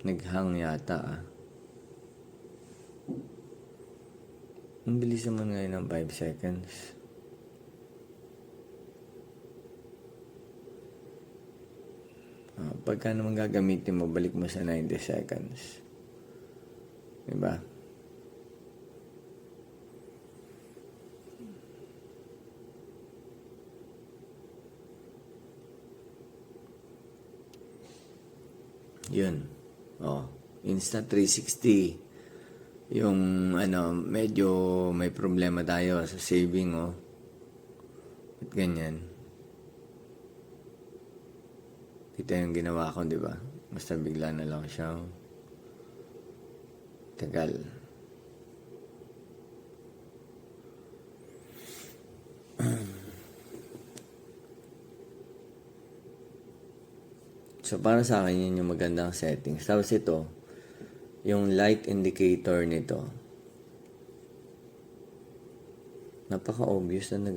Naghang yata Ang bilis naman ngayon ng 5 seconds. Pagka naman gagamitin mo, balik mo sa 90 seconds. Diba? Yun. Insta 360. Yung medyo may problema tayo sa saving, At ganyan. Ito yung ginawa ko, di ba? Basta bigla na lang siya. Tagal. So, para sa akin, yun yung magandang settings. Tapos ito, yung light indicator nito. Napaka-obvious na